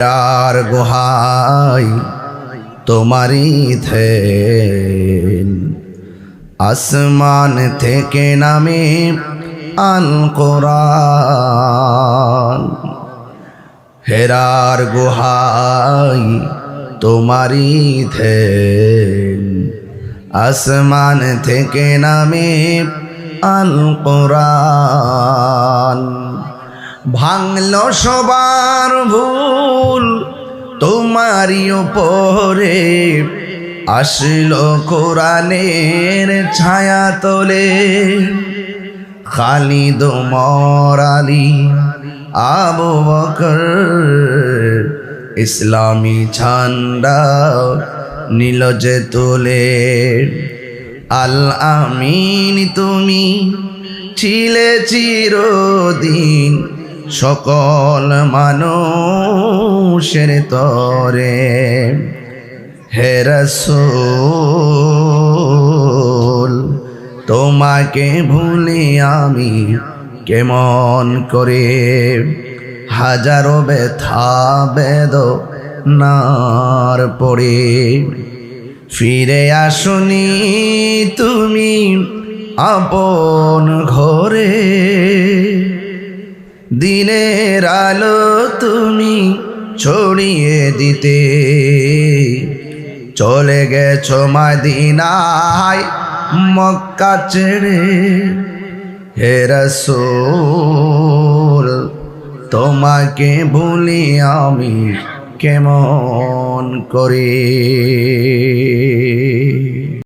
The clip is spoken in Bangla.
তার গুহায় তোমারই থেন, আসমান থেকে নামে আল কোরআন। হেরার গুহায় তোমারই থেন, আসমান থেকে নামে আল কোরআন। ভাঙল সবার ভুল তোমারই উপরে, আসলো কোরআনের ছায়া তোলে। খালিদ ওমর আলী আবু বকর ইসলামী ঝান্ডা নীল যে তোলে। আল আমিন তুমি ছিলে চিরদিন সকল মানুষের তরে। হে রাসূল তোমাকে ভুলি আমি কেমন করে, হাজারো ব্যথা বেদনার পড়ে। ফিরে আসনি তুমি আপন ঘরে, দিনের আলো তুমি ছড়িয়ে দিতে। চলে গেছো মদিনায় মক্কা ছেড়ে। হে রাসূল তোমাকে ভুলি আমি কেমন করে।